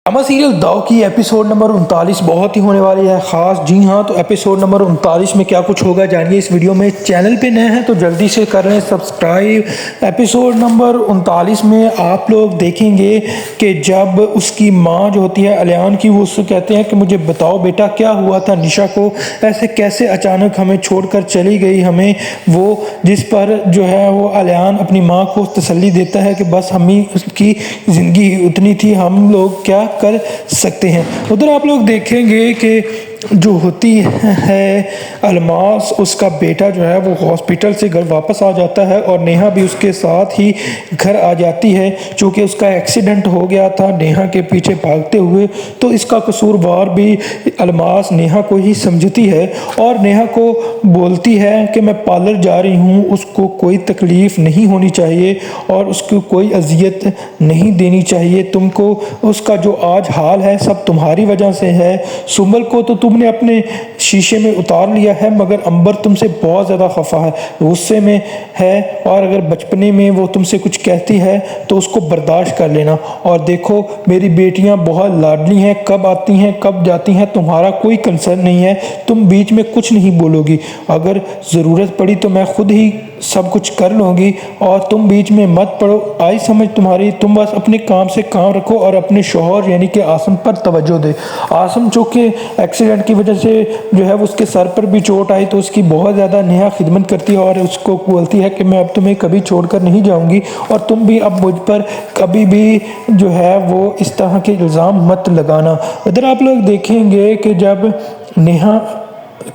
Drama serial दाव की episode number 39 बहुत ही होने वाली है ख़ास। जी हाँ, तो एपिसोड नंबर 39 में क्या कुछ होगा जानिए इस वीडियो में। चैनल पे नए हैं तो जल्दी से कर लें सब्सक्राइब। एपिसोड नंबर 39 में आप लोग देखेंगे कि जब उसकी माँ जो होती है अलियान की, वो उससे कहते हैं कि मुझे बताओ बेटा क्या हुआ था, निशा को ऐसे कैसे अचानक हमें छोड़कर चली गई हमें वो, जिस पर जो है वो अलियान अपनी माँ को तसल्ली देता है कि बस हम ही उसकी ज़िंदगी उतनी थी, हम लोग क्या कर सकते हैं। उधर आप लोग देखेंगे कि जो होती है अलमास, उसका बेटा जो है वो हॉस्पिटल से घर वापस आ जाता है और नेहा भी उसके साथ ही घर आ जाती है। चूँकि उसका एक्सीडेंट हो गया था नेहा के पीछे भागते हुए, तो इसका कसूरवार भी अलमास नेहा को ही समझती है और नेहा को बोलती है कि मैं पार्लर जा रही हूँ, उसको कोई तकलीफ़ नहीं होनी चाहिए और उसको कोई अजियत नहीं देनी चाहिए तुमको। उसका जो आज हाल है सब तुम्हारी वजह से है। सुंबल को तो तुमने अपने शीशे में उतार लिया है, मगर अंबर तुमसे बहुत ज़्यादा खफा है, गुस्से में है, और अगर बचपने में वो तुमसे कुछ कहती है तो उसको बर्दाश्त कर लेना। और देखो मेरी बेटियां बहुत लाडली हैं, कब आती हैं कब जाती हैं तुम्हारा कोई कंसर्न नहीं है, तुम बीच में कुछ नहीं बोलोगी, अगर ज़रूरत पड़ी तो मैं खुद ही सब कुछ कर लूँगी और तुम बीच में मत पड़ो। आई समझ तुम्हारी, तुम बस अपने काम से काम रखो और अपने शौहर यानी कि आसम पर तवज्जो दे। आसम चूँकि एक्सीडेंट की वजह से जो है उसके सर पर भी चोट आई, तो उसकी बहुत ज़्यादा नेहा खिदमत करती है और उसको बोलती है कि मैं अब तुम्हें कभी छोड़कर नहीं जाऊंगी और तुम भी अब मुझ पर कभी भी जो है वो इस तरह के इल्ज़ाम मत लगाना। इधर आप लोग देखेंगे कि जब नेहा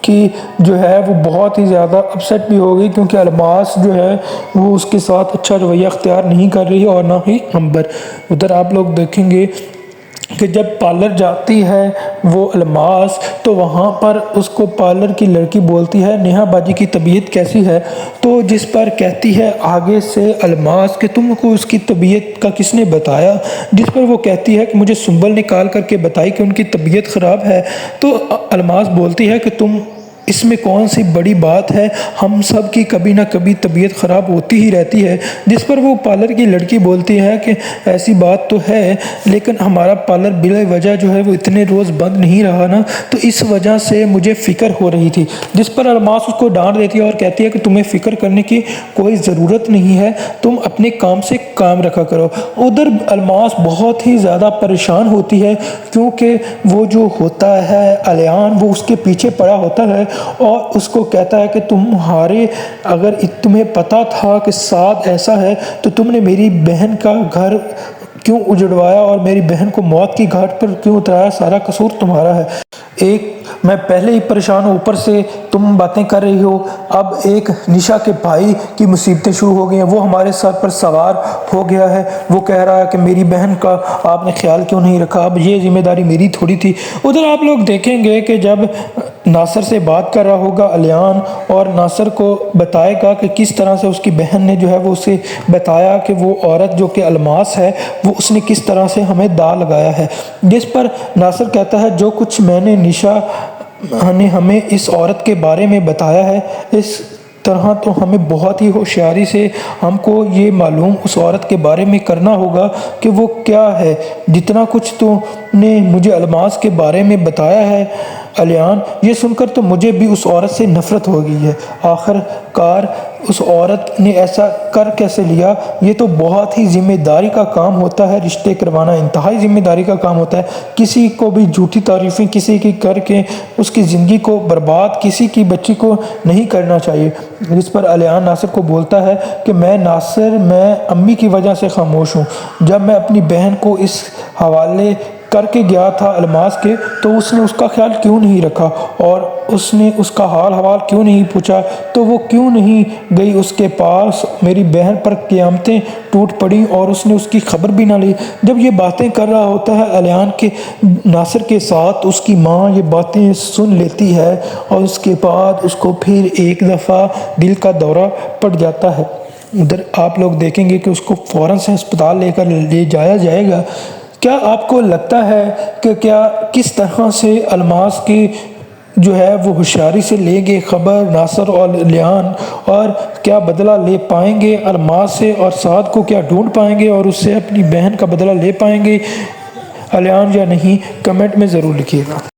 कि जो है वो बहुत ही ज़्यादा अपसेट भी हो गई, क्योंकि अलमास जो है वो उसके साथ अच्छा रवैया अख्तियार नहीं कर रही है और ना ही अंबर। उधर आप लोग देखेंगे कि जब पार्लर जाती है वो अलमास, तो वहाँ पर उसको पार्लर की लड़की बोलती है नेहा बाजी की तबीयत कैसी है, तो जिस पर कहती है आगे से अलमास कि तुमको उसकी तबीयत का किसने बताया, जिस पर वो कहती है कि मुझे सुंबल ने कॉल करके बताई कि उनकी तबीयत ख़राब है। तो अलमास बोलती है कि तुम इसमें कौन सी बड़ी बात है, हम सब की कभी ना कभी तबीयत ख़राब होती ही रहती है। जिस पर वो पार्लर की लड़की बोलती है कि ऐसी बात तो है, लेकिन हमारा पार्लर बिला वजह जो है वो इतने रोज़ बंद नहीं रहा ना, तो इस वजह से मुझे फ़िक्र हो रही थी। जिस पर अलमास उसको डांट देती है और कहती है कि तुम्हें फ़िक्र करने की कोई ज़रूरत नहीं है, तुम अपने काम से काम रखा करो। उधर अलमास बहुत ही ज़्यादा परेशान होती है, क्योंकि वो जो होता है अलियान वो उसके पीछे पड़ा होता है और उसको कहता है कि तुम्हारे अगर तुम्हें पता था कि साथ ऐसा है तो तुमने मेरी बहन का घर क्यों उजड़वाया और मेरी बहन को मौत की घाट पर क्यों उतराया, सारा कसूर तुम्हारा है। एक मैं पहले ही परेशान हूँ, ऊपर से तुम बातें कर रही हो, अब एक निशा के भाई की मुसीबतें शुरू हो गई हैं, वो हमारे सर पर सवार हो गया है, वो कह रहा है कि मेरी बहन का आपने ख्याल क्यों नहीं रखा, अब ये जिम्मेदारी मेरी थोड़ी थी। उधर आप लोग देखेंगे कि जब नासिर से बात कर रहा होगा अलियान और नासिर को बताएगा कि किस तरह से उसकी बहन ने जो है वो उसे बताया कि वो औरत जो कि अलमास है वो उसने किस तरह से हमें दाव लगाया है, जिस पर नासिर कहता है जो कुछ मैंने निशा ने हमें इस औरत के बारे में बताया है, इस तरह तो हमें बहुत ही होशियारी से हमको ये मालूम उस औरत के बारे में करना होगा कि वो क्या है। जितना कुछ तूने मुझे अलमास के बारे में बताया है अलियान, ये सुनकर तो मुझे भी उस औरत से नफ़रत हो गई है। आखिरकार उस औरत ने ऐसा कर कैसे लिया, ये तो बहुत ही ज़िम्मेदारी का काम होता है, रिश्ते करवाना इंतहाई ज़िम्मेदारी का काम होता है। किसी को भी झूठी तारीफ़ें किसी की करके उसकी ज़िंदगी को बर्बाद किसी की बच्ची को नहीं करना चाहिए। जिस पर अलियान नासिर को बोलता है कि मैं अम्मी की वजह से खामोश हूँ, जब मैं अपनी बहन को इस हवाले करके गया था अलमास के, तो उसने उसका ख्याल क्यों नहीं रखा और उसने उसका हाल हवाल क्यों नहीं पूछा, तो वो क्यों नहीं गई उसके पास, मेरी बहन पर क़यामतें टूट पड़ी और उसने उसकी खबर भी ना ली। जब ये बातें कर रहा होता है अलियान के नासिर के साथ, उसकी माँ ये बातें सुन लेती है और उसके बाद उसको फिर एक दफ़ा दिल का दौरा पड़ जाता है। उधर आप लोग देखेंगे कि उसको फ़ौरन से अस्पताल ले जाया जाएगा। क्या आपको लगता है कि किस तरह से अलमास की जो है वो होशियारी से लेंगे खबर नासिर और अलियान, और क्या बदला ले पाएंगे अलमास से और साद को क्या ढूंढ पाएंगे और उससे अपनी बहन का बदला ले पाएंगे? اعلان یا نہیں، کمنٹ میں ضرور لکھیے گا۔